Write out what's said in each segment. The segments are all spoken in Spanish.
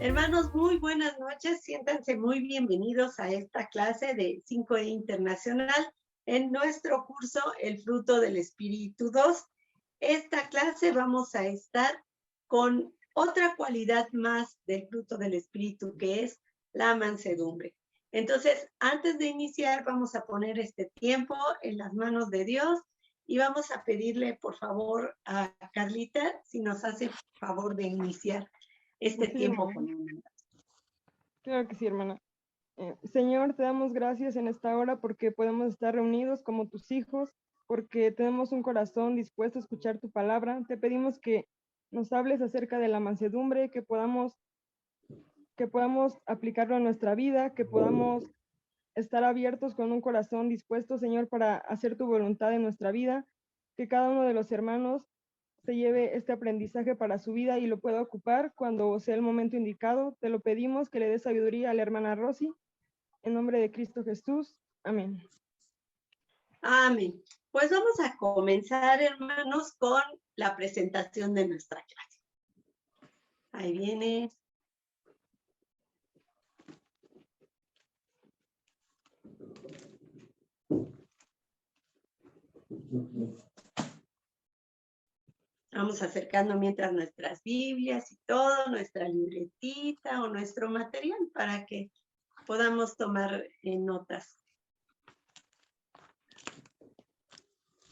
Hermanos, muy buenas noches. Siéntanse muy bienvenidos a esta clase de 5E Internacional en nuestro curso El Fruto del Espíritu 2. Esta clase vamos a estar con otra cualidad más del fruto del Espíritu, que es la mansedumbre. Entonces, antes de iniciar, vamos a poner este tiempo en las manos de Dios y vamos a pedirle, por favor, a Carlita, si nos hace favor de iniciar este tiempo con una. Claro que sí, hermana. Señor, te damos gracias en esta hora porque podemos estar reunidos como tus hijos, porque tenemos un corazón dispuesto a escuchar tu palabra. Te pedimos que nos hables acerca de la mansedumbre, que podamos aplicarlo en nuestra vida, que podamos estar abiertos con un corazón dispuesto, Señor, para hacer tu voluntad en nuestra vida, que cada uno de los hermanos se lleve este aprendizaje para su vida y lo pueda ocupar cuando sea el momento indicado. Te lo pedimos, que le dé sabiduría a la hermana Rosy. En nombre de Cristo Jesús. Amén. Amén. Pues vamos a comenzar, hermanos, con la presentación de nuestra clase. Ahí viene. Vamos acercando mientras nuestras Biblias y todo, nuestra libretita o nuestro material para que podamos tomar notas.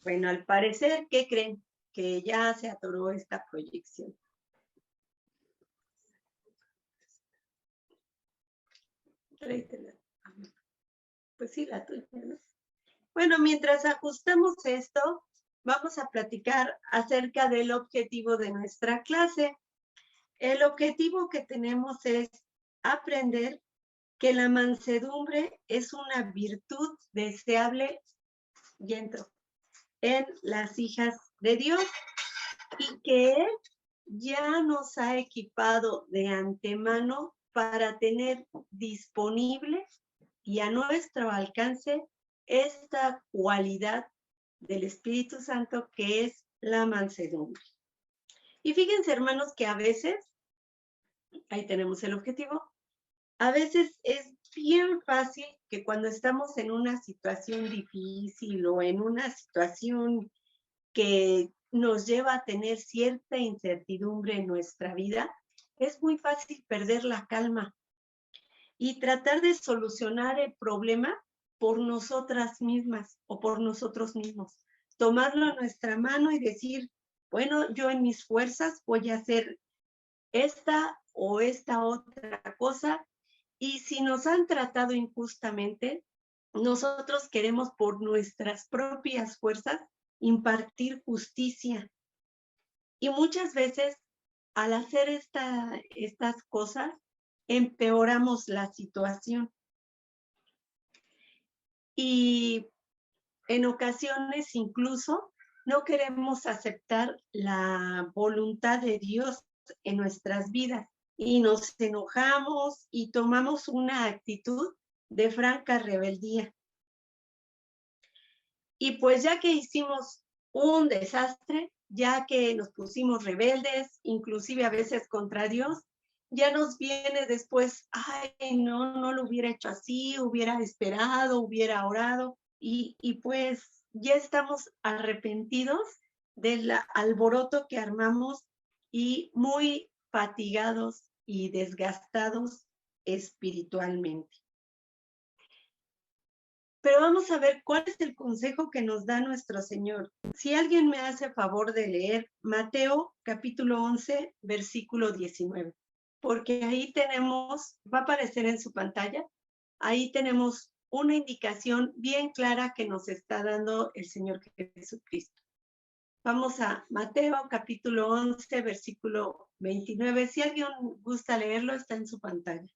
Bueno, al parecer, ¿qué creen? Que ya se atoró esta proyección. Pues sí, la tuya, ¿no? Bueno, mientras ajustamos esto, vamos a platicar acerca del objetivo de nuestra clase. El objetivo que tenemos es aprender que la mansedumbre es una virtud deseable y entro en las hijas de Dios y que Él ya nos ha equipado de antemano para tener disponible y a nuestro alcance esta cualidad del Espíritu Santo que es la mansedumbre. Y fíjense, hermanos, que a veces, ahí tenemos el objetivo, a veces es bien fácil que cuando estamos en una situación difícil o en una situación que nos lleva a tener cierta incertidumbre en nuestra vida, es muy fácil perder la calma y tratar de solucionar el problema por nosotras mismas o por nosotros mismos. Tomarlo a nuestra mano y decir, bueno, yo en mis fuerzas voy a hacer esta o esta otra cosa, y si nos han tratado injustamente, nosotros queremos por nuestras propias fuerzas impartir justicia. Y muchas veces al hacer estas cosas, empeoramos la situación. Y en ocasiones incluso no queremos aceptar la voluntad de Dios en nuestras vidas y nos enojamos y tomamos una actitud de franca rebeldía. Y pues ya que hicimos un desastre, ya que nos pusimos rebeldes, inclusive a veces contra Dios, ya nos viene después, ay, no lo hubiera hecho así, hubiera esperado, hubiera orado, y pues ya estamos arrepentidos del alboroto que armamos y muy fatigados y desgastados espiritualmente. Pero vamos a ver cuál es el consejo que nos da nuestro Señor. Si alguien me hace favor de leer Mateo capítulo 11, versículo 19, porque ahí tenemos, va a aparecer en su pantalla, ahí tenemos una indicación bien clara que nos está dando el Señor Jesucristo. Vamos a Mateo capítulo 11, versículo 29. Si alguien gusta leerlo, está en su pantalla.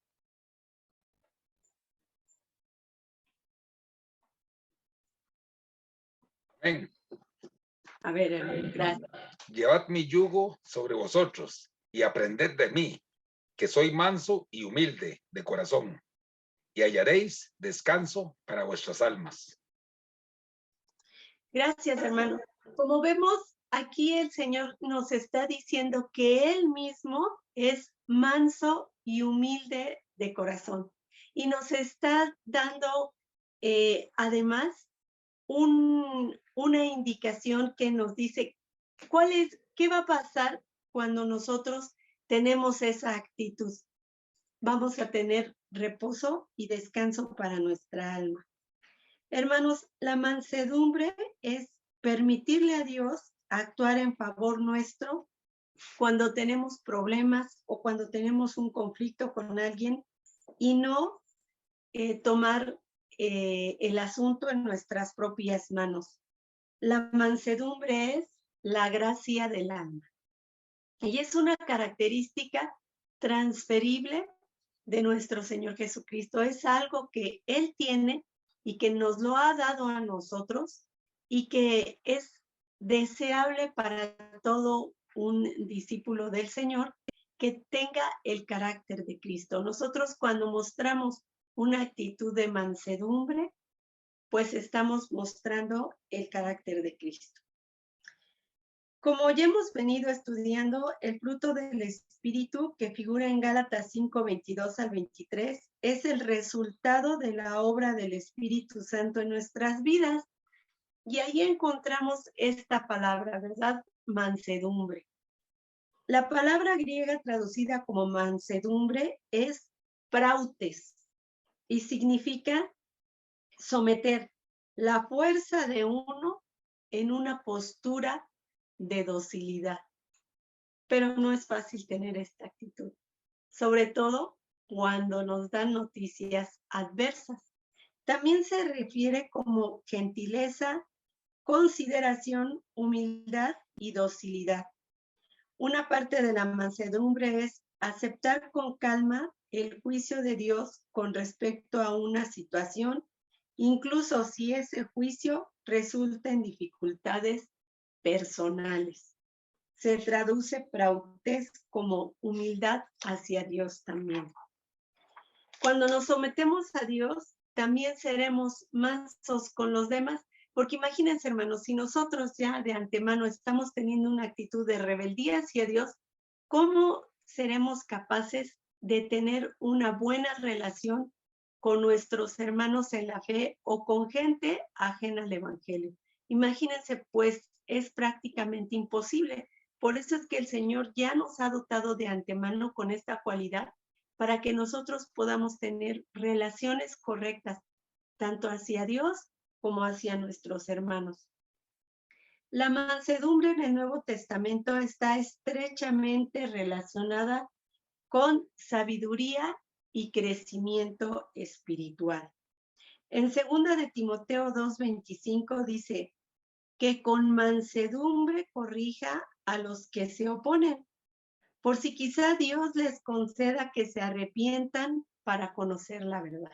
Amén. A ver, gracias. Llevad mi yugo sobre vosotros y aprended de mí, que soy manso y humilde de corazón, y hallaréis descanso para vuestras almas. Gracias, hermano. Como vemos, aquí el Señor nos está diciendo que Él mismo es manso y humilde de corazón. Y nos está dando además una indicación que nos dice qué va a pasar cuando nosotros tenemos esa actitud. Vamos a tener reposo y descanso para nuestra alma. Hermanos, la mansedumbre es permitirle a Dios actuar en favor nuestro cuando tenemos problemas o cuando tenemos un conflicto con alguien y no tomar el asunto en nuestras propias manos. La mansedumbre es la gracia del alma y es una característica transferible de nuestro Señor Jesucristo. Es algo que Él tiene y que nos lo ha dado a nosotros y que es deseable para todo un discípulo del Señor que tenga el carácter de Cristo. Nosotros cuando mostramos una actitud de mansedumbre, pues estamos mostrando el carácter de Cristo. Como ya hemos venido estudiando, el fruto del Espíritu que figura en Gálatas 5, 22 al 23, es el resultado de la obra del Espíritu Santo en nuestras vidas. Y ahí encontramos esta palabra, ¿verdad? Mansedumbre. La palabra griega traducida como mansedumbre es prautes y significa someter la fuerza de uno en una postura de docilidad. Pero no es fácil tener esta actitud, sobre todo cuando nos dan noticias adversas. También se refiere como gentileza, consideración, humildad y docilidad. Una parte de la mansedumbre es aceptar con calma el juicio de Dios con respecto a una situación, incluso si ese juicio resulta en dificultades personales. Se traduce prautes como humildad hacia Dios también. Cuando nos sometemos a Dios, también seremos mansos con los demás, porque imagínense, hermanos, si nosotros ya de antemano estamos teniendo una actitud de rebeldía hacia Dios, ¿cómo seremos capaces de tener una buena relación con nuestros hermanos en la fe o con gente ajena al Evangelio? Imagínense, pues es prácticamente imposible. Por eso es que el Señor ya nos ha dotado de antemano con esta cualidad para que nosotros podamos tener relaciones correctas, tanto hacia Dios como hacia nuestros hermanos. La mansedumbre en el Nuevo Testamento está estrechamente relacionada con sabiduría y crecimiento espiritual. En 2 de Timoteo 2:25 dice que con mansedumbre corrija a los que se oponen, por si quizá Dios les conceda que se arrepientan para conocer la verdad.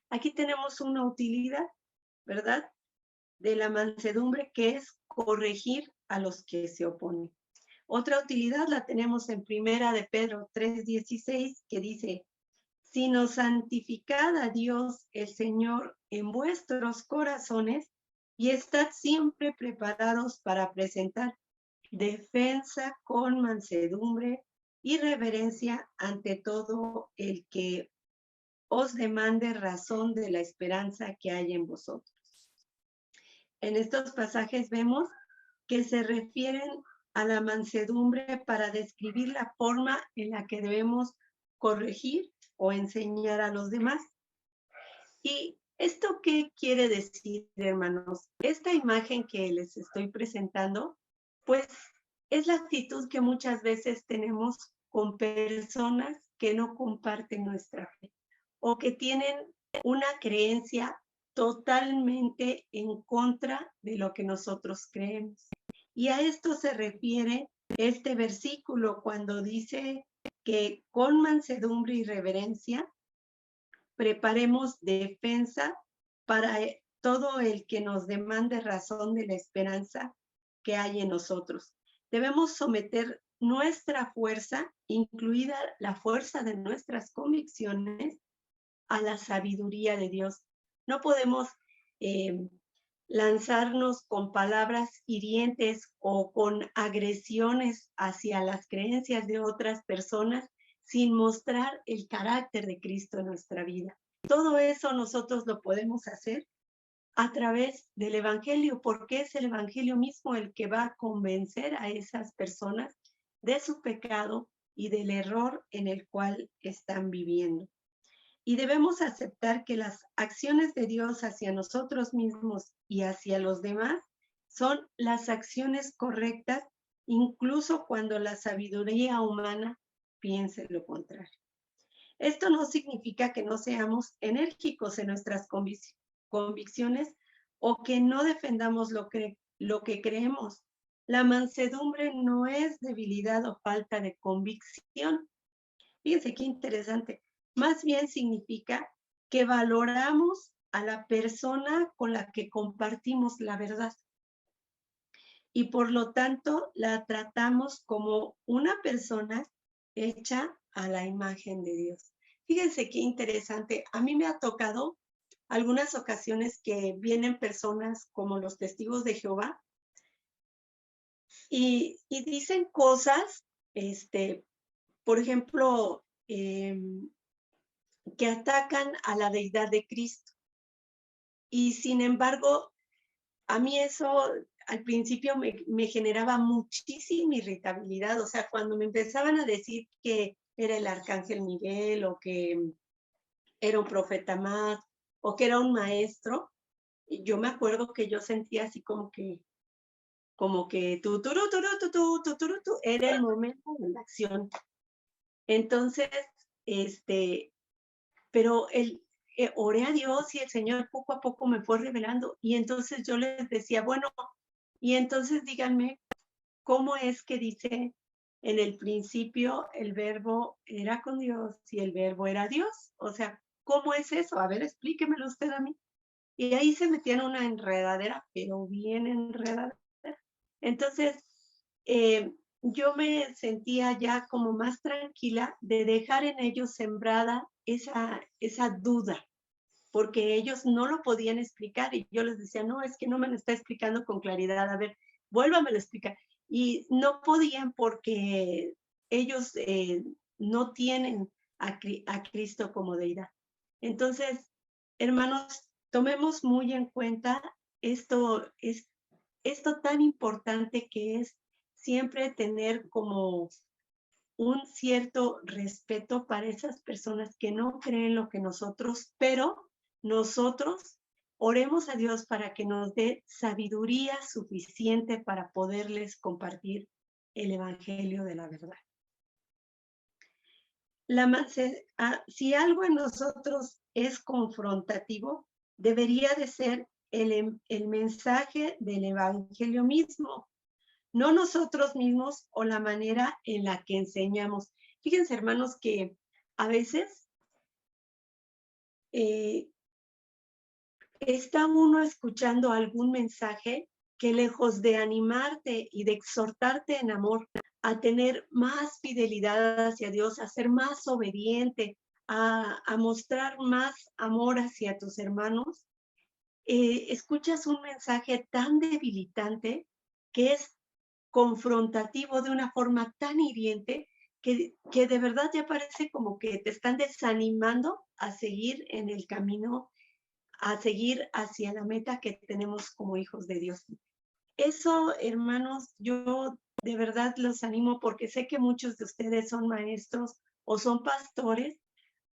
Aquí tenemos una utilidad, ¿verdad?, de la mansedumbre, que es corregir a los que se oponen. Otra utilidad la tenemos en 1 de Pedro 3:16, que dice: sino santificad a Dios el Señor en vuestros corazones y estad siempre preparados para presentar defensa con mansedumbre y reverencia ante todo el que os demande razón de la esperanza que hay en vosotros. En estos pasajes vemos que se refieren a la mansedumbre para describir la forma en la que debemos corregir o enseñar a los demás. ¿Y esto qué quiere decir, hermanos? Esta imagen que les estoy presentando, pues es la actitud que muchas veces tenemos con personas que no comparten nuestra fe o que tienen una creencia totalmente en contra de lo que nosotros creemos. Y a esto se refiere este versículo cuando dice que con mansedumbre y reverencia preparemos defensa para todo el que nos demande razón de la esperanza que hay en nosotros. Debemos someter nuestra fuerza, incluida la fuerza de nuestras convicciones, a la sabiduría de Dios. No podemos lanzarnos con palabras hirientes o con agresiones hacia las creencias de otras personas sin mostrar el carácter de Cristo en nuestra vida. Todo eso nosotros lo podemos hacer a través del Evangelio, porque es el Evangelio mismo el que va a convencer a esas personas de su pecado y del error en el cual están viviendo. Y debemos aceptar que las acciones de Dios hacia nosotros mismos y hacia los demás son las acciones correctas, incluso cuando la sabiduría humana piense lo contrario. Esto no significa que no seamos enérgicos en nuestras convicciones o que no defendamos lo que creemos. La mansedumbre no es debilidad o falta de convicción. Fíjense qué interesante. Más bien significa que valoramos a la persona con la que compartimos la verdad. Y por lo tanto la tratamos como una persona hecha a la imagen de Dios. Fíjense qué interesante. A mí me ha tocado algunas ocasiones que vienen personas como los testigos de Jehová y dicen cosas, por ejemplo, que atacan a la deidad de Cristo. Y sin embargo, a mí eso al principio me generaba muchísima irritabilidad. O sea, cuando me empezaban a decir que era el arcángel Miguel o que era un profeta más o que era un maestro, yo me acuerdo que yo sentía así como que era el momento de la acción. Entonces, pero oré a Dios y el Señor poco a poco me fue revelando. Y entonces yo les decía, bueno, y entonces díganme, ¿cómo es que dice en el principio el verbo era con Dios y el verbo era Dios? O sea, ¿cómo es eso? A ver, explíquemelo usted a mí. Y ahí se metían una enredadera, pero bien enredadera. Entonces, yo me sentía ya como más tranquila de dejar en ellos sembrada esa duda, porque ellos no lo podían explicar y yo les decía, no, es que no me lo está explicando con claridad, a ver, vuélvamelo a explicar. Y no podían porque ellos no tienen a Cristo como deidad. Entonces, hermanos, tomemos muy en cuenta esto tan importante que es siempre tener como un cierto respeto para esas personas que no creen lo que nosotros, pero nosotros oremos a Dios para que nos dé sabiduría suficiente para poderles compartir el evangelio de la verdad. Si algo en nosotros es confrontativo, debería de ser el mensaje del evangelio mismo, no nosotros mismos o la manera en la que enseñamos. Fíjense, hermanos, que a veces está uno escuchando algún mensaje que lejos de animarte y de exhortarte en amor a tener más fidelidad hacia Dios, a ser más obediente, a mostrar más amor hacia tus hermanos, escuchas un mensaje tan debilitante que es confrontativo de una forma tan hiriente que de verdad ya parece como que te están desanimando a seguir en el camino, a seguir hacia la meta que tenemos como hijos de Dios. Eso, hermanos, yo de verdad los animo porque sé que muchos de ustedes son maestros o son pastores,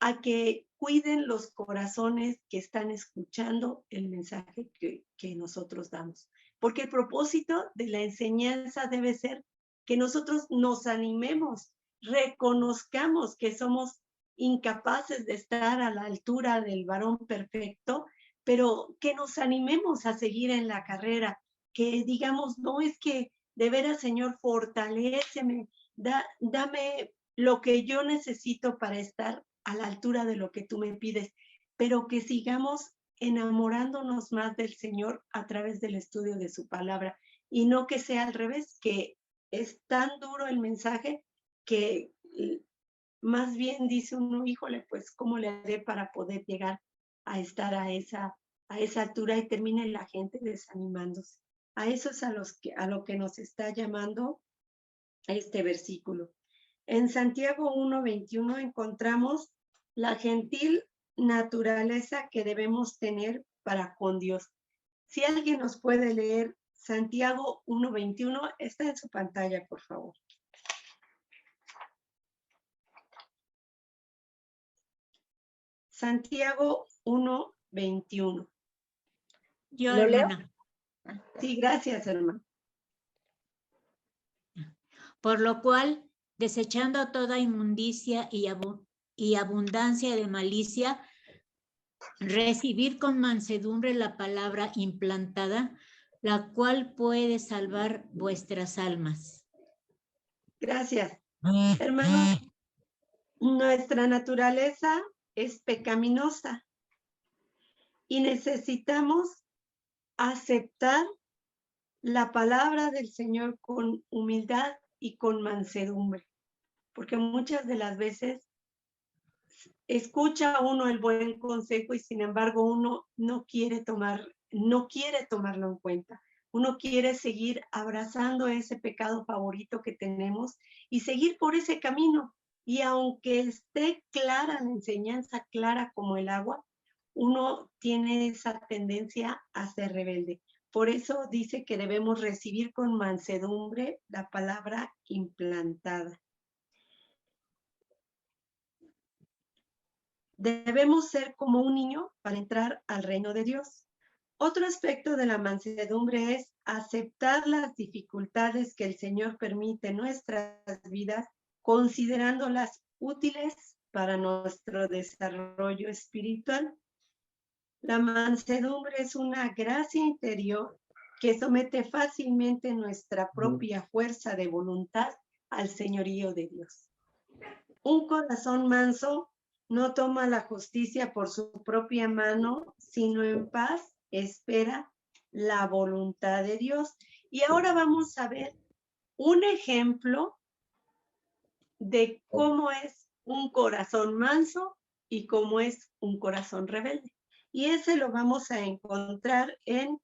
a que cuiden los corazones que están escuchando el mensaje que nosotros damos. Porque el propósito de la enseñanza debe ser que nosotros nos animemos, reconozcamos que somos incapaces de estar a la altura del varón perfecto, pero que nos animemos a seguir en la carrera, que digamos, no es que de veras, Señor, fortaléceme, dame lo que yo necesito para estar a la altura de lo que tú me pides, pero que sigamos enamorándonos más del Señor a través del estudio de su palabra y no que sea al revés, que es tan duro el mensaje que más bien dice uno, híjole, pues ¿cómo le haré para poder llegar a estar a esa altura y termine la gente desanimándose? A eso es a lo que nos está llamando este versículo. En Santiago 1:21 encontramos la gentil naturaleza que debemos tener para con Dios. Si alguien nos puede leer Santiago 1:21, está en su pantalla, por favor. Santiago 1:21. Yo, ¿Lo leo? hermana. Sí, gracias, hermano. Por lo cual, desechando toda inmundicia y abundancia de malicia, recibir con mansedumbre la palabra implantada, la cual puede salvar vuestras almas. Gracias. Hermanos, nuestra naturaleza es pecaminosa y necesitamos aceptar la palabra del Señor con humildad y con mansedumbre, porque muchas de las veces escucha uno el buen consejo y sin embargo uno no quiere tomarlo en cuenta. Uno quiere seguir abrazando ese pecado favorito que tenemos y seguir por ese camino. Y aunque esté clara la enseñanza, clara como el agua, uno tiene esa tendencia a ser rebelde. Por eso dice que debemos recibir con mansedumbre la palabra implantada. Debemos ser como un niño para entrar al reino de Dios. Otro aspecto de la mansedumbre es aceptar las dificultades que el Señor permite en nuestras vidas, considerándolas útiles para nuestro desarrollo espiritual. La mansedumbre es una gracia interior que somete fácilmente nuestra propia fuerza de voluntad al señorío de Dios. Un corazón manso no toma la justicia por su propia mano, sino en paz espera la voluntad de Dios. Y ahora vamos a ver un ejemplo de cómo es un corazón manso y cómo es un corazón rebelde. Y ese lo vamos a encontrar en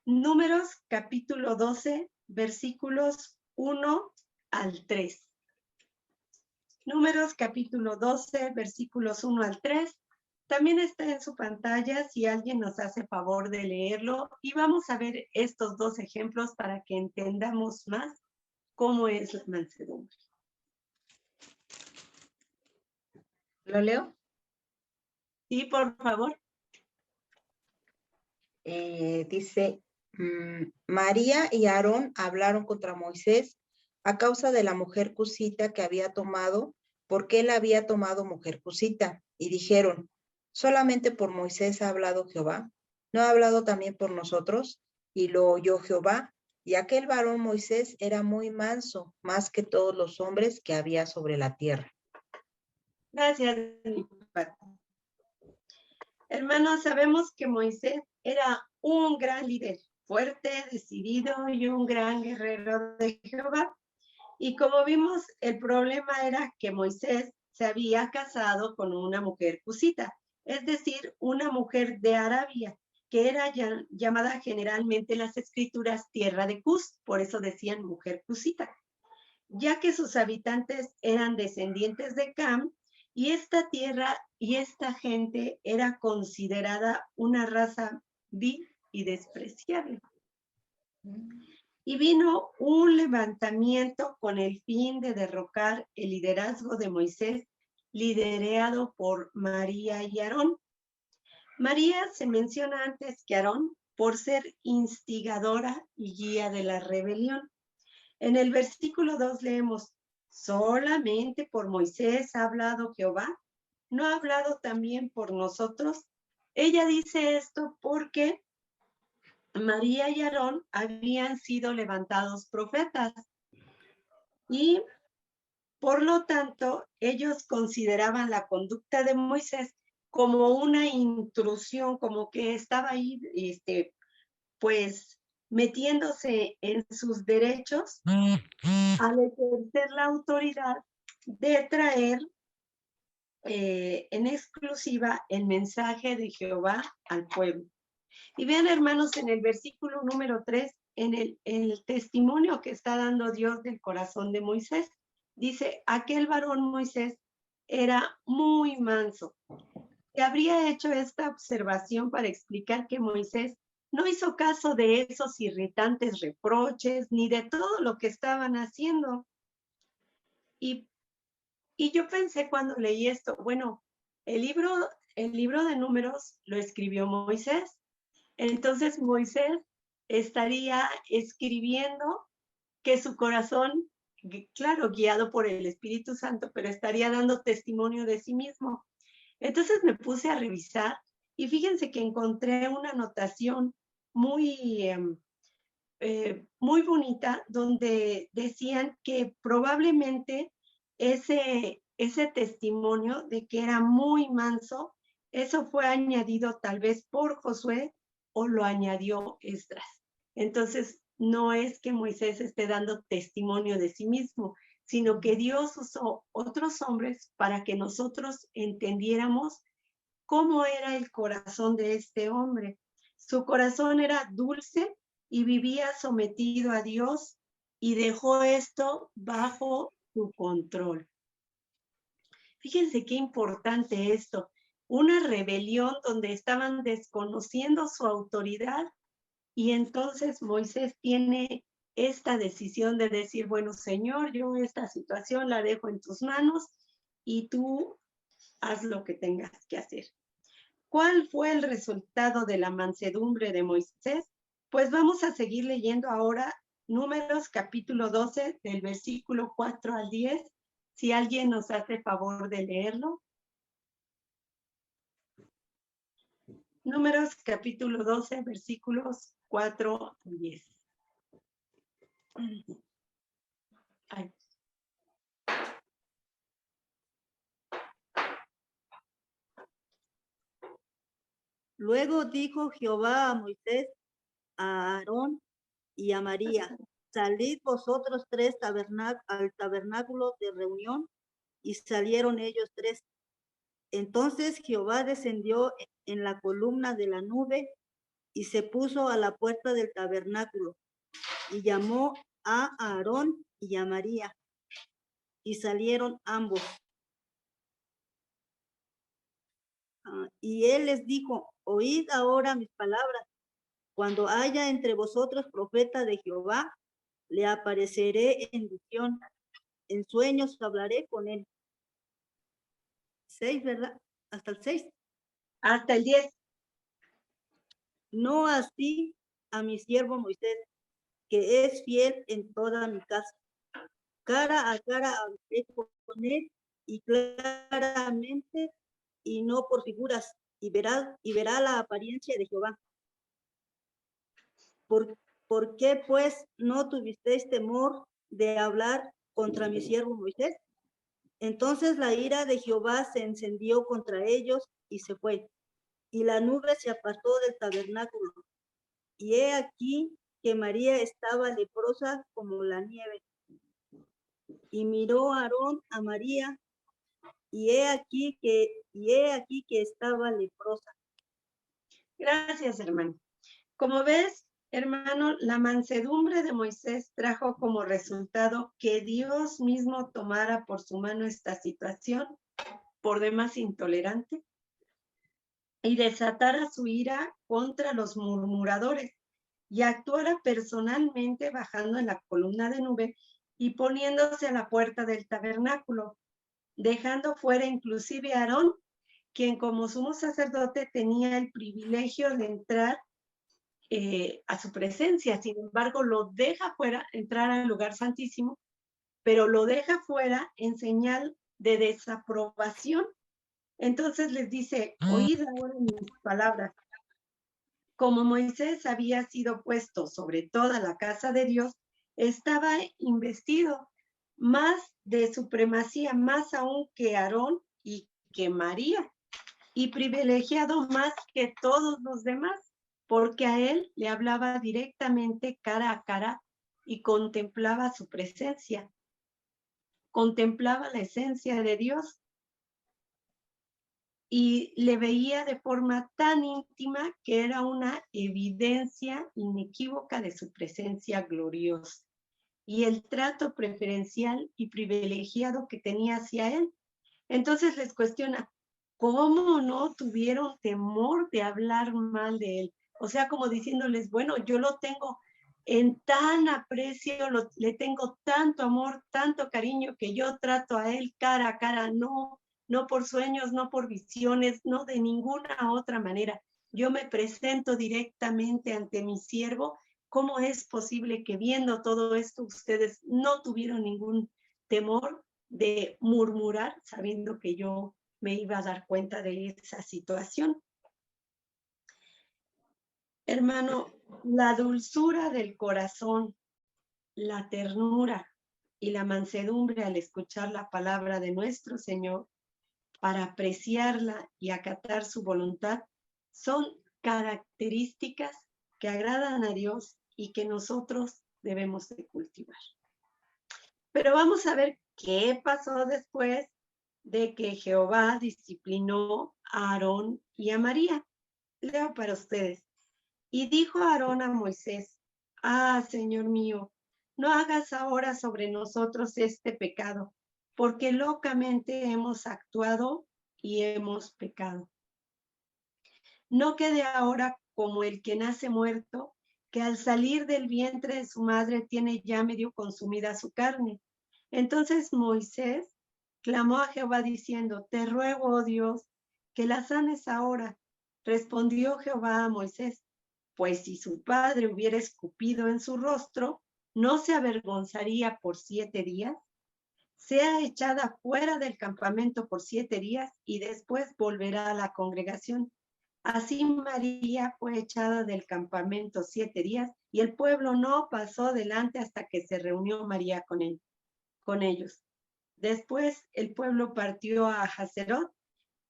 Números capítulo 12, versículos 1 al 3. Números capítulo 12, versículos 1 al 3. También está en su pantalla si alguien nos hace favor de leerlo. Y vamos a ver estos dos ejemplos para que entendamos más cómo es la mansedumbre. ¿Lo leo? Sí, por favor. Dice, María y Aarón hablaron contra Moisés a causa de la mujer cusita que había tomado, porque él había tomado mujer cusita, y dijeron, solamente por Moisés ha hablado Jehová, ¿no ha hablado también por nosotros? Y lo oyó Jehová, y aquel varón Moisés era muy manso, más que todos los hombres que había sobre la tierra. Gracias, mi padre. Hermanos, sabemos que Moisés era un gran líder, fuerte, decidido y un gran guerrero de Jehová. Y como vimos, el problema era que Moisés se había casado con una mujer cusita, es decir, una mujer de Arabia, que era llamada generalmente en las escrituras tierra de Cus, por eso decían mujer cusita, ya que sus habitantes eran descendientes de Cam, y esta tierra y esta gente era considerada una raza vil y despreciable. Y vino un levantamiento con el fin de derrocar el liderazgo de Moisés, liderado por María y Aarón. María se menciona antes que Aarón por ser instigadora y guía de la rebelión. En el versículo 2 leemos, solamente por Moisés ha hablado Jehová, ¿no ha hablado también por nosotros? Ella dice esto porque María y Aarón habían sido levantados profetas y por lo tanto ellos consideraban la conducta de Moisés como una intrusión, como que estaba ahí pues metiéndose en sus derechos al ejercer la autoridad de traer en exclusiva el mensaje de Jehová al pueblo. Y vean, hermanos, en el versículo número 3, en el testimonio que está dando Dios del corazón de Moisés. Dice, aquel varón Moisés era muy manso. Se habría hecho esta observación para explicar que Moisés no hizo caso de esos irritantes reproches ni de todo lo que estaban haciendo. Y yo pensé cuando leí esto, bueno, el libro de Números lo escribió Moisés. Entonces Moisés estaría escribiendo que su corazón, claro, guiado por el Espíritu Santo, pero estaría dando testimonio de sí mismo. Entonces me puse a revisar y fíjense que encontré una anotación muy, muy bonita donde decían que probablemente ese testimonio de que era muy manso, eso fue añadido tal vez por Josué o lo añadió Esdras. Entonces, no es que Moisés esté dando testimonio de sí mismo, sino que Dios usó otros hombres para que nosotros entendiéramos cómo era el corazón de este hombre. Su corazón era dulce y vivía sometido a Dios y dejó esto bajo su control. Fíjense qué importante esto. Una rebelión donde estaban desconociendo su autoridad y entonces Moisés tiene esta decisión de decir, bueno, Señor, yo esta situación la dejo en tus manos y tú haz lo que tengas que hacer. ¿Cuál fue el resultado de la mansedumbre de Moisés? Pues vamos a seguir leyendo ahora Números capítulo 12 del versículo 4 al 10. Si alguien nos hace favor de leerlo. Números capítulo 12 versículos 4 al 10. Ay. Luego dijo Jehová a Moisés, a Aarón y a María, salid vosotros tres al tabernáculo de reunión, y salieron ellos tres. Entonces Jehová descendió en la columna de la nube y se puso a la puerta del tabernáculo y llamó a Aarón y a María, y salieron ambos. Y él les dijo, oíd ahora mis palabras. Cuando haya entre vosotros profeta de Jehová, le apareceré en visión. En sueños hablaré con él. 6, ¿verdad? Hasta el 6. Hasta el 10. No así a mi siervo Moisés, que es fiel en toda mi casa. Cara a cara hablaré con él, y claramente, y no por figuras, y verá la apariencia de Jehová. ¿Por qué, pues, no tuvisteis temor de hablar contra mi siervo Moisés? Entonces la ira de Jehová se encendió contra ellos y se fue, y la nube se apartó del tabernáculo. Y he aquí que María estaba leprosa como la nieve. Y miró Aarón a María, y he aquí que estaba leprosa. Gracias, hermano. Como ves, hermano, la mansedumbre de Moisés trajo como resultado que Dios mismo tomara por su mano esta situación, por demás intolerante, y desatara su ira contra los murmuradores, y actuara personalmente bajando en la columna de nube y poniéndose a la puerta del tabernáculo, dejando fuera inclusive a Aarón, quien como sumo sacerdote tenía el privilegio de entrar a su presencia. Sin embargo, lo deja fuera, entrar al lugar santísimo, pero lo deja fuera en señal de desaprobación. Entonces les dice, oíd ahora mis palabras. Como Moisés había sido puesto sobre toda la casa de Dios, estaba investido más de supremacía, más aún que Aarón y que María, y privilegiado más que todos los demás, porque a él le hablaba directamente cara a cara y contemplaba su presencia, contemplaba la esencia de Dios y le veía de forma tan íntima que era una evidencia inequívoca de su presencia gloriosa. y el trato preferencial y privilegiado que tenía hacia él. Entonces les cuestiona, ¿cómo no tuvieron temor de hablar mal de él? O sea, como diciéndoles, bueno, yo lo tengo en tan aprecio, le tengo tanto amor, tanto cariño, que yo trato a él cara a cara, no por sueños, no por visiones, no de ninguna otra manera. Yo me presento directamente ante mi siervo. ¿Cómo es posible que viendo todo esto ustedes no tuvieron ningún temor de murmurar, sabiendo que yo me iba a dar cuenta de esa situación? Hermano, la dulzura del corazón, la ternura y la mansedumbre al escuchar la palabra de nuestro Señor, para apreciarla y acatar su voluntad, son características que agradan a Dios y que nosotros debemos de cultivar. Pero vamos a ver qué pasó después de que Jehová disciplinó a Aarón y a María. Leo para ustedes. Y dijo Aarón a Moisés, Señor mío, no hagas ahora sobre nosotros este pecado, porque locamente hemos actuado y hemos pecado. No quede ahora como el que nace muerto, que al salir del vientre de su madre tiene ya medio consumida su carne. Entonces Moisés clamó a Jehová diciendo, te ruego, oh Dios, que la sanes ahora. Respondió Jehová a Moisés, pues si su padre hubiera escupido en su rostro, ¿no se avergonzaría por 7 días? Sea echada fuera del campamento por 7 días y después volverá a la congregación. Así María fue echada del campamento 7 días y el pueblo no pasó delante hasta que se reunió María con ellos. Después el pueblo partió a Hazerot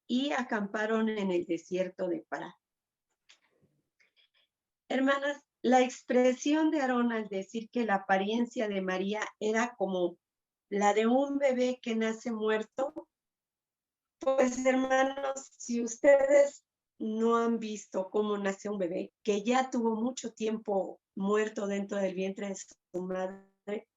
y acamparon en el desierto de Pará. Hermanas, la expresión de Aarón al decir que la apariencia de María era como la de un bebé que nace muerto, pues hermanos, si ustedes no han visto cómo nace un bebé que ya tuvo mucho tiempo muerto dentro del vientre de su madre,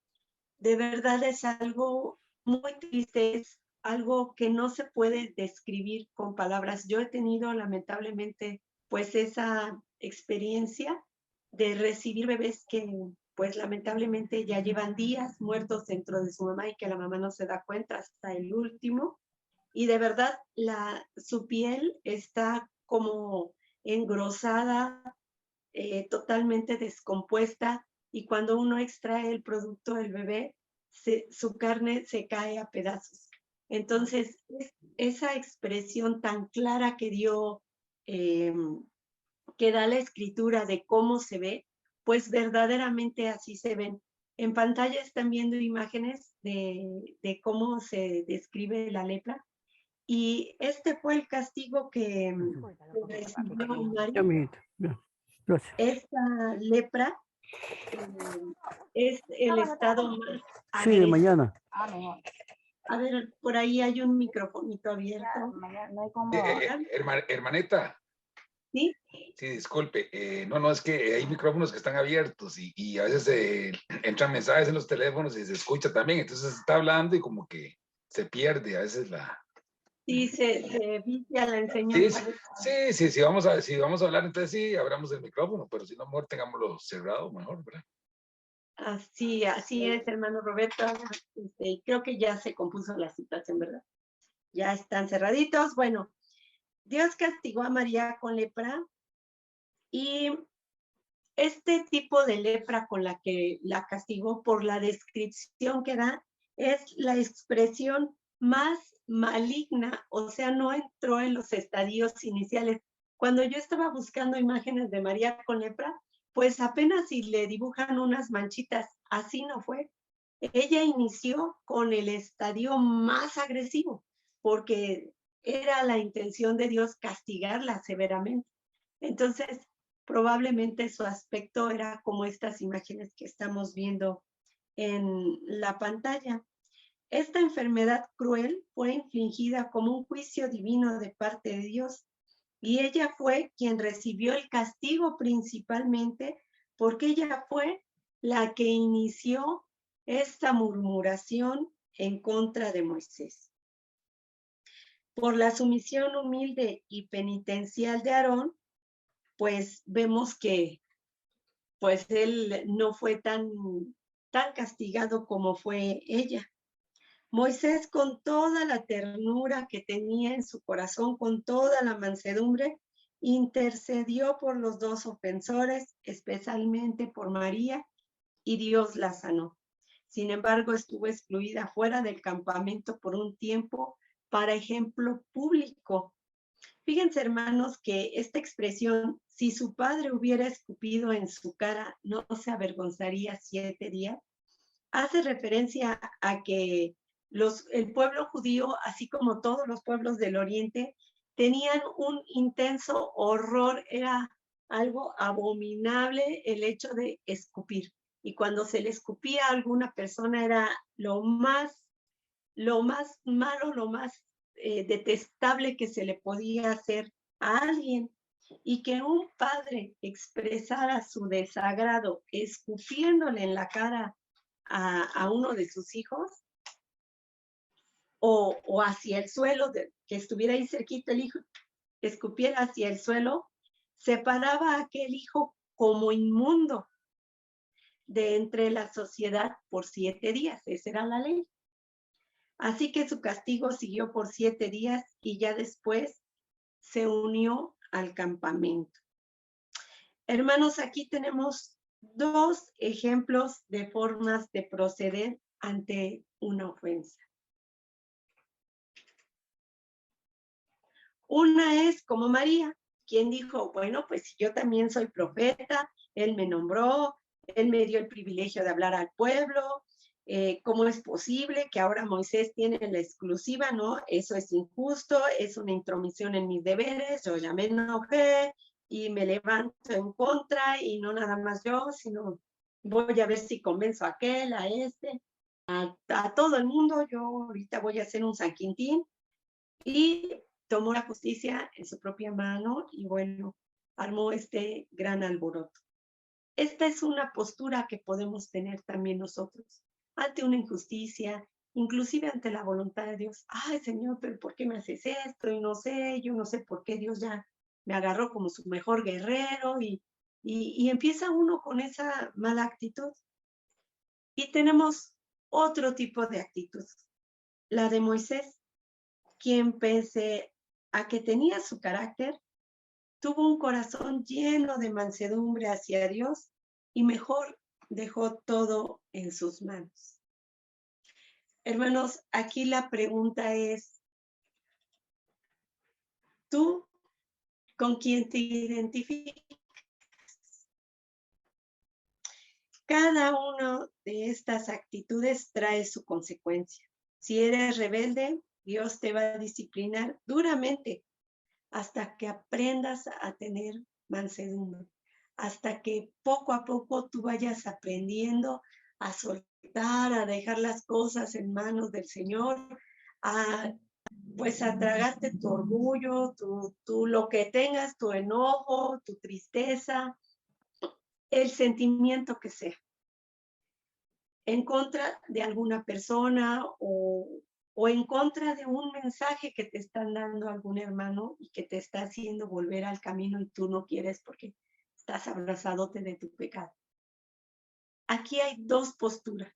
de verdad es algo muy triste, es algo que no se puede describir con palabras. Yo he tenido lamentablemente pues esa experiencia de recibir bebés que pues lamentablemente ya llevan días muertos dentro de su mamá y que la mamá no se da cuenta hasta el último. Y de verdad su piel está como engrosada, totalmente descompuesta, y cuando uno extrae el producto del bebé, su carne se cae a pedazos. Entonces, esa expresión tan clara que da la escritura de cómo se ve, pues verdaderamente así se ven. En pantalla están viendo imágenes de cómo se describe la lepra. Y este fue el castigo que recibió María. Esta lepra es el estado más agresivo. Sí, de mañana. A ver, por ahí hay un microfonito abierto. Hermanita. ¿Sí? Sí, disculpe. No, es que hay micrófonos que están abiertos y a veces entran mensajes en los teléfonos y se escucha también. Entonces se está hablando y como que se pierde a veces la... Sí, se vicia la enseñanza. Sí, si vamos a hablar, entonces sí, abramos el micrófono, pero si no, mejor tengámoslo cerrado, mejor, ¿verdad? Así es, hermano Roberto. Creo que ya se compuso la situación, ¿verdad? Ya están cerraditos. Bueno, Dios castigó a María con lepra, y este tipo de lepra con la que la castigó, por la descripción que da, es la expresión más maligna, o sea, no entró en los estadios iniciales. Cuando yo estaba buscando imágenes de María con lepra, pues apenas si le dibujan unas manchitas, así no fue. Ella inició con el estadio más agresivo, porque era la intención de Dios castigarla severamente. Entonces, probablemente su aspecto era como estas imágenes que estamos viendo en la pantalla. Esta enfermedad cruel fue infligida como un juicio divino de parte de Dios, y ella fue quien recibió el castigo principalmente porque ella fue la que inició esta murmuración en contra de Moisés. Por la sumisión humilde y penitencial de Aarón, pues vemos que pues él no fue tan castigado como fue ella. Moisés, con toda la ternura que tenía en su corazón, con toda la mansedumbre, intercedió por los dos ofensores, especialmente por María, y Dios la sanó. Sin embargo, estuvo excluida fuera del campamento por un tiempo para ejemplo público. Fíjense, hermanos, que esta expresión, si su padre hubiera escupido en su cara, no se avergonzaría 7 días, hace referencia a que el pueblo judío, así como todos los pueblos del Oriente, tenían un intenso horror, era algo abominable el hecho de escupir. Y cuando se le escupía a alguna persona era lo más malo, lo más detestable que se le podía hacer a alguien. Y que un padre expresara su desagrado escupiéndole en la cara a uno de sus hijos, o hacia el suelo, que estuviera ahí cerquita el hijo, escupiera hacia el suelo, separaba a aquel hijo como inmundo de entre la sociedad por 7 días. Esa era la ley. Así que su castigo siguió por 7 días y ya después se unió al campamento. Hermanos, aquí tenemos 2 ejemplos de formas de proceder ante una ofensa. Una es como María, quien dijo, bueno, pues yo también soy profeta, él me nombró, él me dio el privilegio de hablar al pueblo, ¿cómo es posible que ahora Moisés tiene la exclusiva? No, eso es injusto, es una intromisión en mis deberes, yo ya me enojé y me levanto en contra, y no nada más yo, sino voy a ver si convenzo a aquel, a este, a todo el mundo. Yo ahorita voy a hacer un San Quintín, y tomó la justicia en su propia mano y bueno, armó este gran alboroto. Esta es una postura que podemos tener también nosotros ante una injusticia, inclusive ante la voluntad de Dios. Ay, Señor, pero ¿por qué me haces esto? Y no sé, yo no sé por qué Dios ya me agarró como su mejor guerrero, y empieza uno con esa mala actitud. Y tenemos otro tipo de actitud, la de Moisés, quien pese a que tenía su carácter, tuvo un corazón lleno de mansedumbre hacia Dios y mejor dejó todo en sus manos. Hermanos, aquí la pregunta es, ¿tú con quién te identificas? Cada una de estas actitudes trae su consecuencia. Si eres rebelde, Dios te va a disciplinar duramente hasta que aprendas a tener mansedumbre, hasta que poco a poco tú vayas aprendiendo a soltar, a dejar las cosas en manos del Señor, pues a tragarte tu orgullo, tu lo que tengas, tu enojo, tu tristeza, el sentimiento que sea, en contra de alguna persona o en contra de un mensaje que te están dando algún hermano y que te está haciendo volver al camino y tú no quieres porque estás abrazadote de tu pecado. Aquí hay 2 posturas.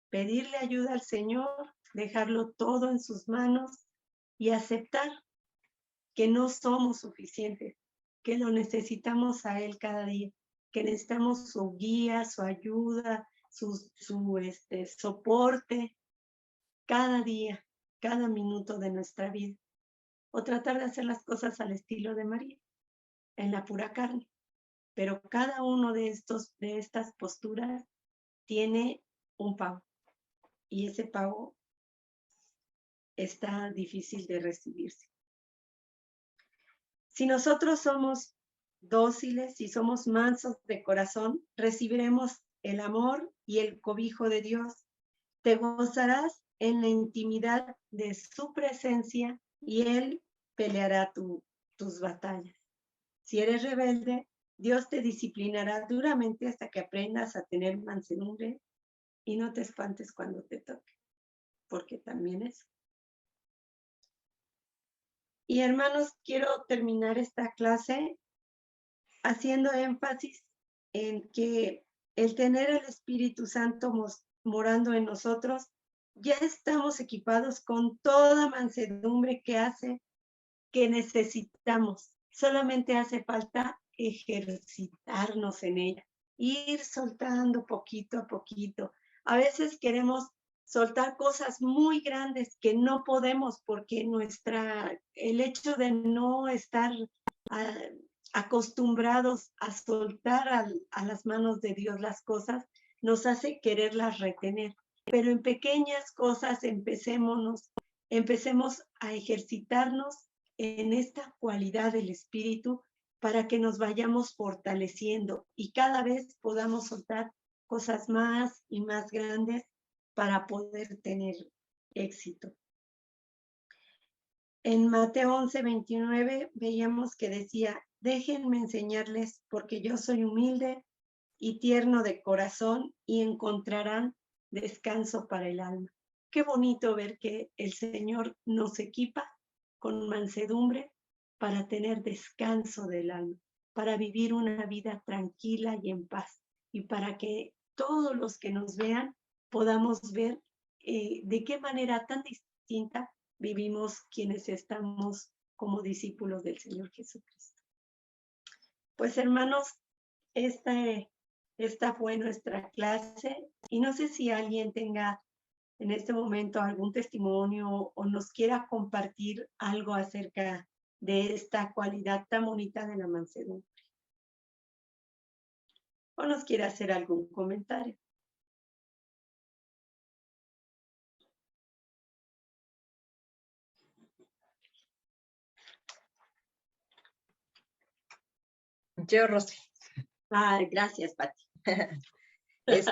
Pedirle ayuda al Señor, dejarlo todo en sus manos y aceptar que no somos suficientes, que lo necesitamos a Él cada día, que necesitamos su guía, su ayuda, su soporte cada día, cada minuto de nuestra vida. O tratar de hacer las cosas al estilo de María, en la pura carne. Pero cada uno de estas posturas tiene un pago. Y ese pago está difícil de recibirse. Si nosotros somos dóciles y somos mansos de corazón, recibiremos el amor y el cobijo de Dios. Te gozarás en la intimidad de su presencia y Él peleará tus batallas. Si eres rebelde, Dios te disciplinará duramente hasta que aprendas a tener mansedumbre y no te espantes cuando te toque, porque también es. Y hermanos, quiero terminar esta clase haciendo énfasis en que el tener el Espíritu Santo morando en nosotros, ya estamos equipados con toda mansedumbre que hace que necesitamos. Solamente hace falta ejercitarnos en ella, ir soltando poquito a poquito. A veces queremos soltar cosas muy grandes que no podemos porque el hecho de no estar acostumbrados a soltar a las manos de Dios las cosas nos hace quererlas retener. Pero en pequeñas cosas empecemos a ejercitarnos en esta cualidad del Espíritu para que nos vayamos fortaleciendo y cada vez podamos soltar cosas más y más grandes para poder tener éxito. En Mateo 11:29 veíamos que decía, déjenme enseñarles porque yo soy humilde y tierno de corazón y encontrarán descanso para el alma. Qué bonito ver que el Señor nos equipa con mansedumbre para tener descanso del alma, para vivir una vida tranquila y en paz, y para que todos los que nos vean podamos ver de qué manera tan distinta vivimos quienes estamos como discípulos del Señor Jesucristo. Pues hermanos, esta fue nuestra clase y no sé si alguien tenga en este momento algún testimonio o nos quiera compartir algo acerca de esta cualidad tan bonita de la mansedumbre. O nos quiera hacer algún comentario. Yo, Rosy. Gracias, Pati. Pues.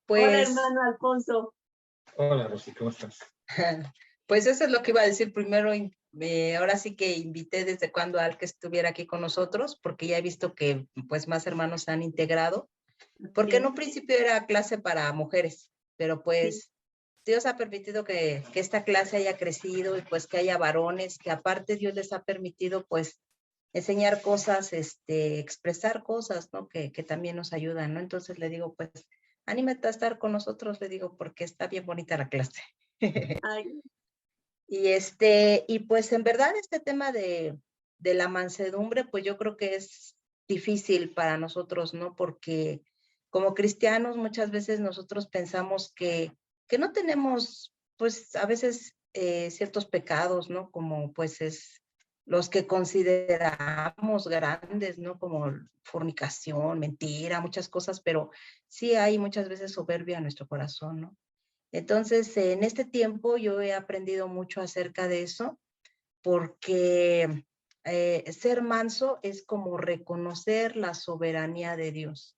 Hola, hermano Alfonso. Hola, Rosy, ¿cómo estás? Pues eso es lo que iba a decir primero. Ahora sí que invité desde cuando al que estuviera aquí con nosotros, porque ya he visto que pues más hermanos se han integrado, porque en un principio era clase para mujeres, pero pues Dios ha permitido que esta clase haya crecido y pues que haya varones, que aparte Dios les ha permitido pues enseñar cosas, expresar cosas, ¿no? Que también nos ayudan, ¿no? Entonces le digo, pues, anímate a estar con nosotros, le digo, porque está bien bonita la clase. Ay. Y pues en verdad este tema de la mansedumbre, pues yo creo que es difícil para nosotros, ¿no? Porque como cristianos muchas veces nosotros pensamos que no tenemos, pues a veces ciertos pecados, ¿no? Como pues es los que consideramos grandes, ¿no? Como fornicación, mentira, muchas cosas, pero sí hay muchas veces soberbia en nuestro corazón, ¿no? Entonces, en este tiempo yo he aprendido mucho acerca de eso, porque ser manso es como reconocer la soberanía de Dios.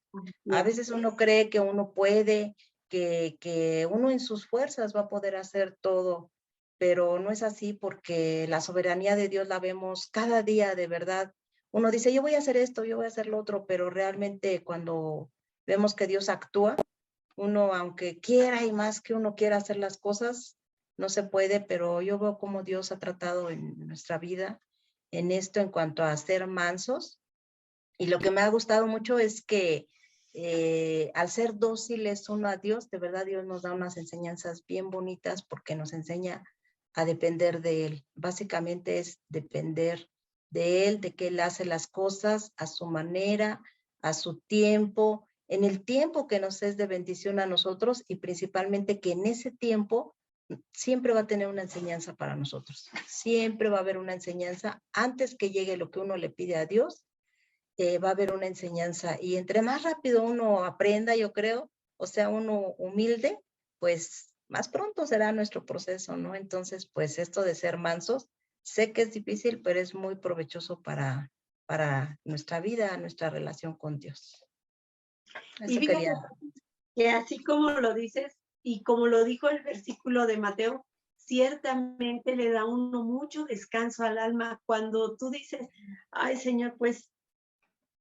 A veces uno cree que uno puede, que uno en sus fuerzas va a poder hacer todo, pero no es así porque la soberanía de Dios la vemos cada día de verdad. Uno dice, yo voy a hacer esto, yo voy a hacer lo otro, pero realmente cuando vemos que Dios actúa, uno aunque quiera y más que uno quiera hacer las cosas, no se puede, pero yo veo cómo Dios ha tratado en nuestra vida en esto en cuanto a ser mansos. Y lo que me ha gustado mucho es que al ser dóciles uno a Dios, de verdad Dios nos da unas enseñanzas bien bonitas porque nos enseña a depender de Él. Básicamente es depender de Él, de que Él hace las cosas a su manera, a su tiempo, en el tiempo que nos es de bendición a nosotros y principalmente que en ese tiempo siempre va a tener una enseñanza para nosotros. Siempre va a haber una enseñanza antes que llegue lo que uno le pide a Dios. Va a haber una enseñanza y entre más rápido uno aprenda, yo creo, o sea, uno humilde, pues más pronto será nuestro proceso, ¿no? Entonces, pues esto de ser mansos, sé que es difícil, pero es muy provechoso para nuestra vida, nuestra relación con Dios. Eso y fíjate que así como lo dices y como lo dijo el versículo de Mateo, ciertamente le da a uno mucho descanso al alma cuando tú dices, ay Señor, pues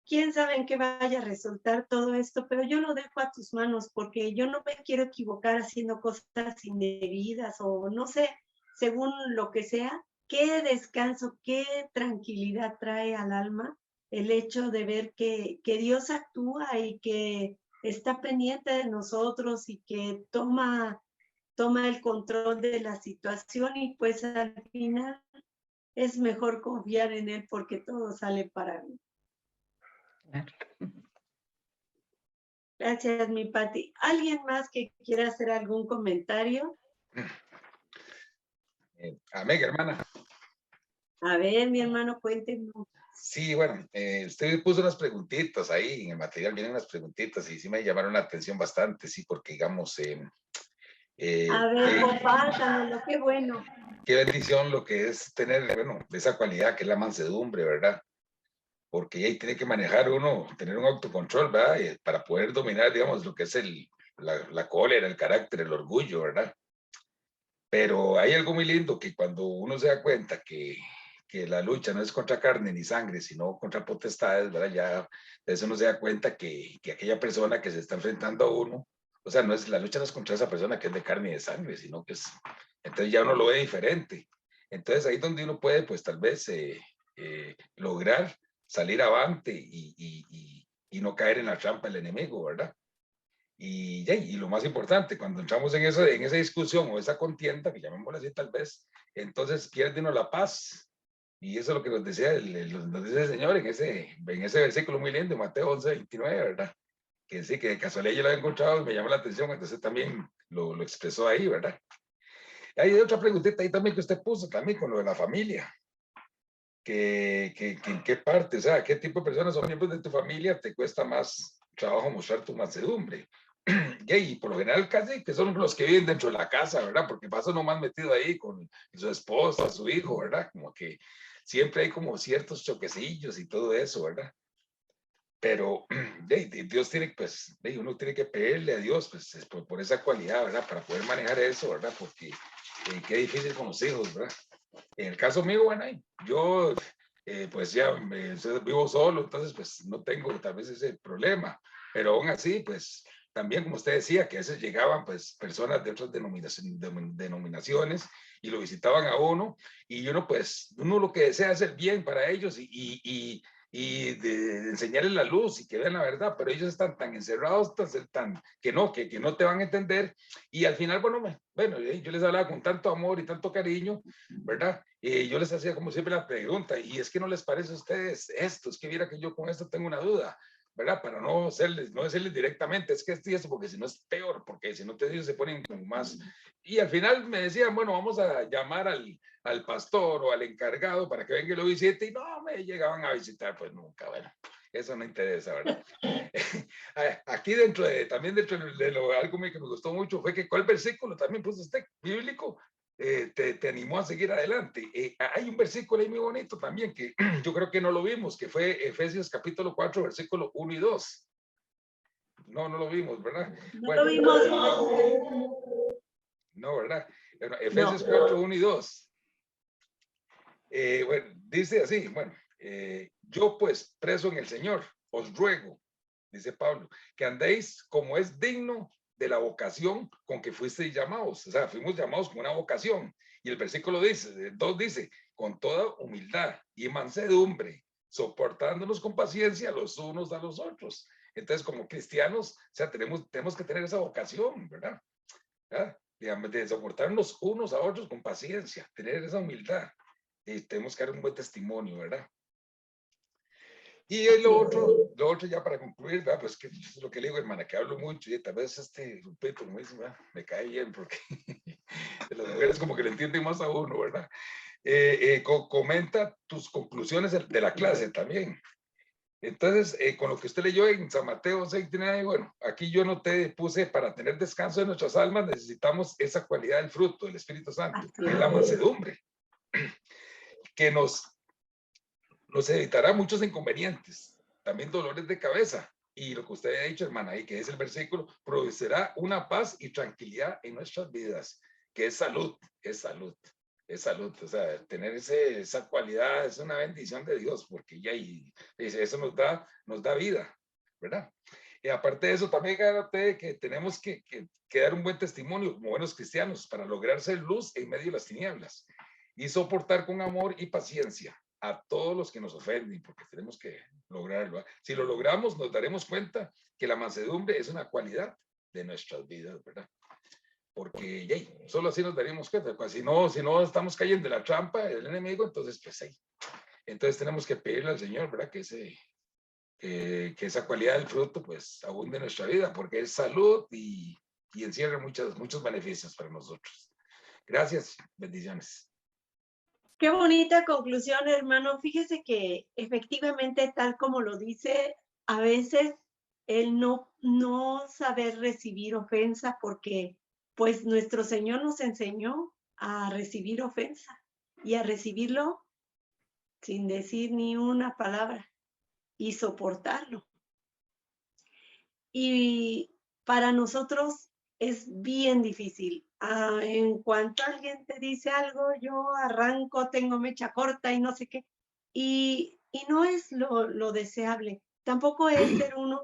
quién sabe en qué vaya a resultar todo esto, pero yo lo dejo a tus manos porque yo no me quiero equivocar haciendo cosas indebidas o no sé, según lo que sea. Qué descanso, qué tranquilidad trae al alma el hecho de ver que Dios actúa y que está pendiente de nosotros y que toma el control de la situación, y pues al final es mejor confiar en Él porque todo sale para mí. Gracias, mi Pati. ¿Alguien más que quiera hacer algún comentario? Amén, hermana. A ver, mi hermano, cuéntenos. Sí, bueno, usted puso unas preguntitas ahí, en el material vienen unas preguntitas y sí me llamaron la atención bastante, sí, porque digamos, A ver, compártanlo, qué bueno. qué bendición lo que es tener, bueno, esa cualidad que es la mansedumbre, ¿verdad? Porque ahí tiene que manejar uno, tener un autocontrol, ¿verdad? Para poder dominar, digamos, lo que es la cólera, el carácter, el orgullo, ¿verdad? Pero hay algo muy lindo que cuando uno se da cuenta que la lucha no es contra carne ni sangre, sino contra potestades, ¿verdad? Ya de eso uno se da cuenta que aquella persona que se está enfrentando a uno, o sea, la lucha no es contra esa persona que es de carne y de sangre, sino que es, entonces ya uno lo ve diferente. Entonces ahí es donde uno puede, pues tal vez, lograr salir avante y no caer en la trampa del enemigo, ¿verdad? Y lo más importante, cuando entramos en esa discusión o esa contienda, que llamémosla así tal vez, entonces pierde uno la paz. Y eso es lo que nos decía nos dice el Señor en ese versículo muy lindo, Mateo 11:29, ¿verdad? Que sí, que de casualidad yo lo había encontrado y me llamó la atención, entonces también lo expresó ahí, ¿verdad? Hay otra preguntita ahí también que usted puso también con lo de la familia. ¿En qué parte, o sea, qué tipo de personas son miembros de tu familia te cuesta más trabajo mostrar tu mansedumbre? Y por lo general casi que son los que viven dentro de la casa, ¿verdad? Porque pasa nomás metido ahí con su esposa, su hijo, ¿verdad? Como que siempre hay como ciertos choquecillos y todo eso, ¿verdad? Pero Dios tiene, pues, uno tiene que pedirle a Dios, pues, por esa cualidad, ¿verdad? Para poder manejar eso, ¿verdad? Porque qué difícil con los hijos, ¿verdad? En el caso mío, bueno, yo pues ya vivo solo, entonces pues no tengo tal vez ese problema, pero aún así, pues también como usted decía, que a veces llegaban pues personas de otras denominaciones y lo visitaban a uno y uno pues, uno lo que desea es el bien para ellos y de enseñarles la luz y que vean la verdad, pero ellos están tan encerrados, que no te van a entender y al final, bueno, yo les hablaba con tanto amor y tanto cariño, ¿verdad? Y yo les hacía como siempre la pregunta, y es que no les parece a ustedes esto, es que viera que yo con esto tengo una duda, ¿verdad? Para no decirles directamente, es que esto y eso, porque si no es peor, porque si no ellos se ponen como más. Y al final me decían, bueno, vamos a llamar al pastor o al encargado para que venga y lo visite, y no me llegaban a visitar, pues nunca, bueno, eso no interesa, ¿verdad? Aquí también dentro de algo que me gustó mucho fue que cuál versículo también puso usted bíblico te animó a seguir adelante. Hay un versículo ahí muy bonito también que yo creo que no lo vimos, que fue Efesios capítulo 4, versículo 1 y 2. No lo vimos, ¿verdad? No lo vimos. No, ¿verdad? Bueno, Efesios 4, 1 y 2. Bueno, dice así, bueno, yo pues preso en el Señor, os ruego, dice Pablo, que andéis como es digno de la vocación con que fuisteis llamados. O sea, fuimos llamados con una vocación. Y el versículo 2 dice, con toda humildad y mansedumbre, soportándonos con paciencia los unos a los otros. Entonces, como cristianos, o sea, tenemos que tener esa vocación, ¿verdad? De soportarnos unos a otros con paciencia, tener esa humildad. Y tenemos que dar un buen testimonio, ¿verdad? Y lo otro ya para concluir, ¿verdad? Pues que es lo que le digo, hermana, que hablo mucho y tal vez Rupito, como dice, me cae bien porque de las mujeres como que le entienden más a uno, ¿verdad? Comenta tus conclusiones de la clase también. Entonces, con lo que usted leyó en San Mateo 6:9, bueno, aquí yo puse para tener descanso de nuestras almas necesitamos esa cualidad del fruto del Espíritu Santo, que es la mansedumbre, que nos evitará muchos inconvenientes, también dolores de cabeza. Y lo que usted ha dicho, hermana, y que es el versículo, producirá una paz y tranquilidad en nuestras vidas, que es salud, es salud. es salud. O sea, tener esa cualidad es una bendición de Dios, porque ya y eso nos da vida, ¿verdad? Y aparte de eso, también gánate que tenemos que dar un buen testimonio como buenos cristianos para lograr ser luz en medio de las tinieblas y soportar con amor y paciencia a todos los que nos ofenden, porque tenemos que lograrlo. Si lo logramos, nos daremos cuenta que la mansedumbre es una cualidad de nuestras vidas, ¿verdad? Porque yay, solo así nos daríamos cuenta. Pues, si no estamos cayendo en la trampa del enemigo, entonces pues ahí. Entonces tenemos que pedirle al Señor, ¿verdad? Que esa cualidad del fruto pues abunde en nuestra vida, porque es salud y encierra muchos beneficios para nosotros. Gracias, bendiciones. Qué bonita conclusión, hermano. Fíjese que efectivamente, tal como lo dice, a veces el no saber recibir ofensa, porque pues nuestro Señor nos enseñó a recibir ofensa y a recibirlo sin decir ni una palabra y soportarlo. Y para nosotros es bien difícil. En cuanto alguien te dice algo, yo arranco, tengo mecha corta y no sé qué. Y no es lo deseable. Tampoco es ser uno,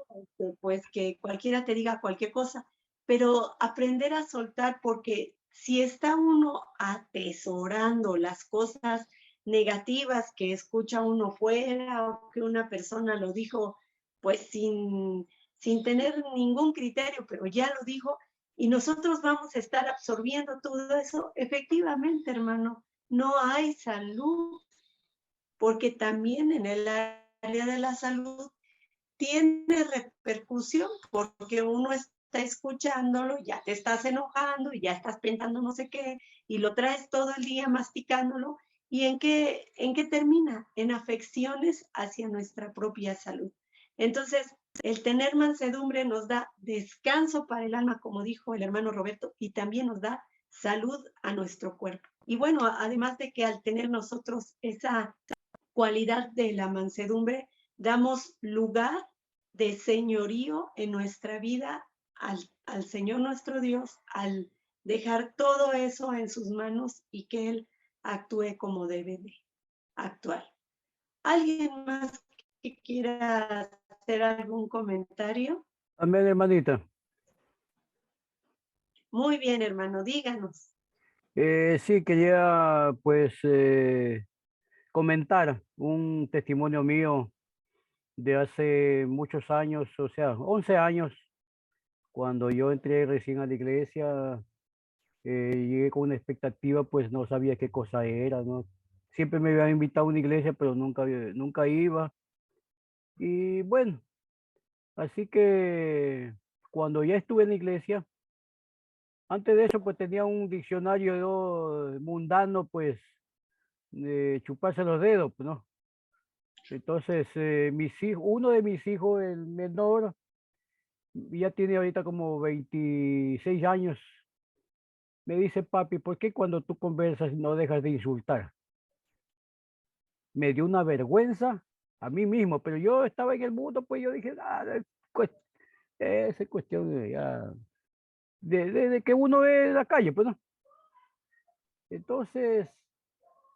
pues, que cualquiera te diga cualquier cosa, pero aprender a soltar, porque si está uno atesorando las cosas negativas que escucha uno fuera o que una persona lo dijo, pues sin tener ningún criterio, pero ya lo dijo, y nosotros vamos a estar absorbiendo todo eso, efectivamente, hermano, no hay salud, porque también en el área de la salud tiene repercusión, porque uno está escuchándolo, ya te estás enojando y ya estás pensando no sé qué, y lo traes todo el día masticándolo, ¿y en qué termina? En afecciones hacia nuestra propia salud. Entonces, el tener mansedumbre nos da descanso para el alma, como dijo el hermano Roberto, y también nos da salud a nuestro cuerpo. Y bueno, además de que al tener nosotros esa cualidad de la mansedumbre, damos lugar de señorío en nuestra vida al Señor nuestro Dios, al dejar todo eso en sus manos y que Él actúe como debe de actuar. ¿Alguien más que quiera hacer algún comentario? Amén, hermanita. Muy bien, hermano, díganos. Sí, quería pues comentar un testimonio mío de hace muchos años, o sea, 11 años, cuando yo entré recién a la iglesia, llegué con una expectativa, pues no sabía qué cosa era, ¿no? Siempre me habían invitado a una iglesia, pero nunca iba. Y bueno, así que cuando ya estuve en la iglesia, antes de eso, pues tenía un diccionario mundano, pues, de chuparse los dedos, pues, ¿no? Entonces, uno de mis hijos, el menor, ya tiene ahorita como 26 años, me dice, papi, ¿por qué cuando tú conversas no dejas de insultar? Me dio una vergüenza a mí mismo, pero yo estaba en el mundo, pues yo dije, es cuestión de que uno es la calle, pues, ¿no? Entonces,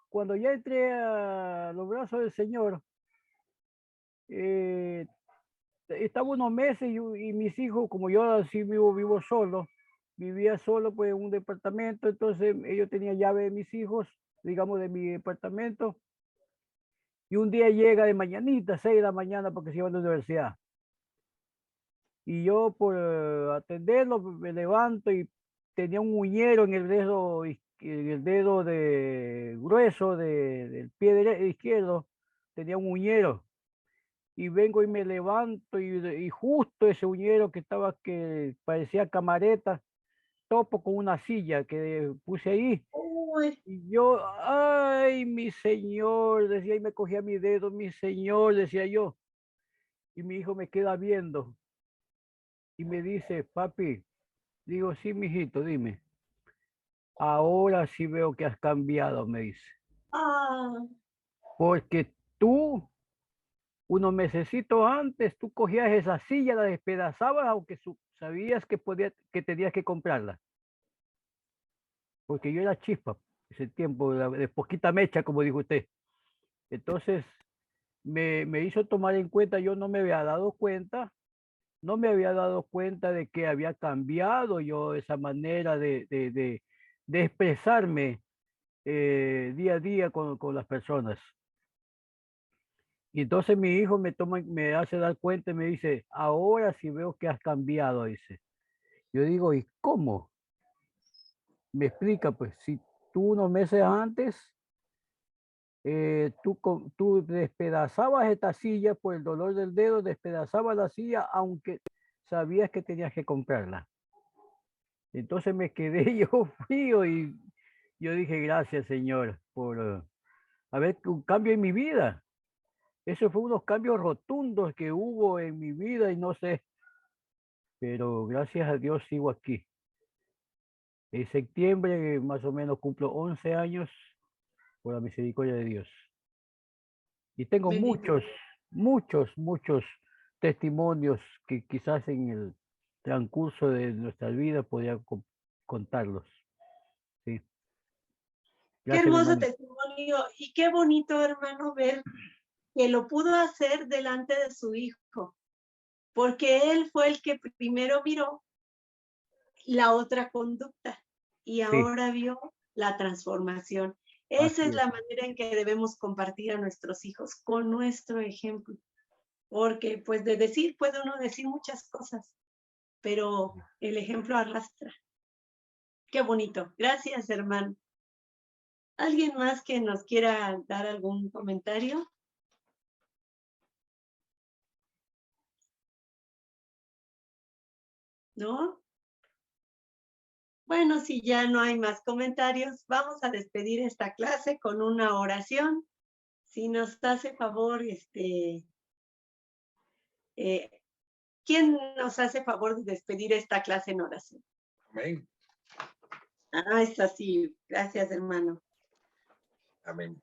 cuando ya entré a los brazos del Señor, eh, estaba unos meses y mis hijos, como yo así vivo solo, vivía solo pues en un departamento, entonces ellos tenían llave de mis hijos, digamos de mi departamento, y un día llega de mañanita, 6 de la mañana, porque se iba a la universidad. Y yo por atenderlo me levanto y tenía un uñero en el dedo de grueso del pie izquierdo, tenía un uñero. Y vengo y me levanto y justo ese uñero que parecía camareta, topo con una silla que puse ahí. Uy. Y yo, ay, mi señor, decía, y me cogía mi dedo, mi señor, decía yo. Y mi hijo me queda viendo y me dice, papi, digo, sí, mijito, dime. Ahora sí veo que has cambiado, me dice. Ah, Porque tú, unos mesecitos antes, tú cogías esa silla, la despedazabas, aunque sabías que tenías que comprarla. Porque yo era chispa. ese tiempo, de poquita mecha, como dijo usted. Entonces, me hizo tomar en cuenta, yo no me había dado cuenta, de que había cambiado yo esa manera de expresarme día a día con las personas. Y entonces mi hijo me hace dar cuenta y me dice, ahora sí veo que has cambiado, dice. Yo digo, ¿y cómo? Me explica, pues, si tú unos meses antes, tú despedazabas esta silla por el dolor del dedo, despedazabas la silla, aunque sabías que tenías que comprarla. Entonces me quedé yo frío y yo dije, gracias, Señor, por haber un cambio en mi vida. Eso fue unos cambios rotundos que hubo en mi vida y no sé, pero gracias a Dios sigo aquí. En septiembre más o menos cumplo 11 años por la misericordia de Dios. Y tengo Bendito. muchos testimonios que quizás en el transcurso de nuestra vida podría contarlos. Sí. Qué Gracias, hermoso hermano. testimonio y qué bonito, hermano, ver que lo pudo hacer delante de su hijo, porque él fue el que primero miró la otra conducta y Sí, ahora vio la transformación. Esa así es es. la manera en que debemos compartir a nuestros hijos, con nuestro ejemplo, porque pues de decir, puede uno decir muchas cosas, pero el ejemplo arrastra. Qué bonito. Gracias, hermano. ¿Alguien más que nos quiera dar algún comentario? ¿No? Bueno, si ya no hay más comentarios, vamos a despedir esta clase con una oración. Si nos hace favor, ¿quién nos hace favor de despedir esta clase en oración? Amén. Ah, es así. Gracias, hermano. Amén.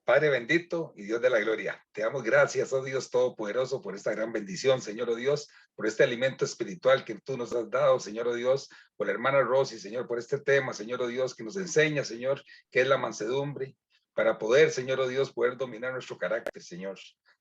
Padre bendito y Dios de la gloria, te damos gracias, oh Dios Todopoderoso, por esta gran bendición, Señor, oh Dios, por este alimento espiritual que tú nos has dado, Señor, oh Dios, por la hermana Rosy, Señor, por este tema, Señor, oh Dios, que nos enseña, Señor, que es la mansedumbre, para poder, Señor, oh Dios, poder dominar nuestro carácter, Señor.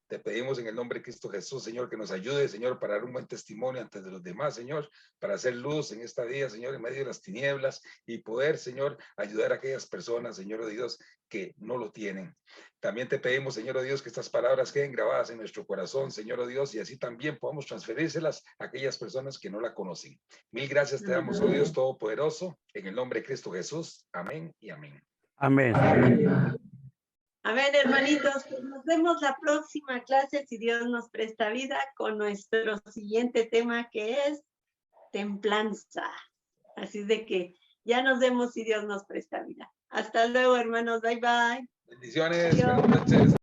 Te pedimos en el nombre de Cristo Jesús, Señor, que nos ayude, Señor, para dar un buen testimonio ante los demás, Señor, para hacer luz en esta día, Señor, en medio de las tinieblas y poder, Señor, ayudar a aquellas personas, Señor, oh Dios, que no lo tienen. También te pedimos, Señor, oh Dios, que estas palabras queden grabadas en nuestro corazón, Señor, oh Dios, y así también podamos transferírselas a aquellas personas que no la conocen. Mil gracias te damos, oh Dios Todopoderoso, en el nombre de Cristo Jesús. Amén y amén. Amén. Amén, hermanitos. Pues nos vemos la próxima clase, si Dios nos presta vida, con nuestro siguiente tema, que es templanza. Así de que ya nos vemos si Dios nos presta vida. Hasta luego, hermanos. Bye, bye. Bendiciones. Adiós. Buenas noches.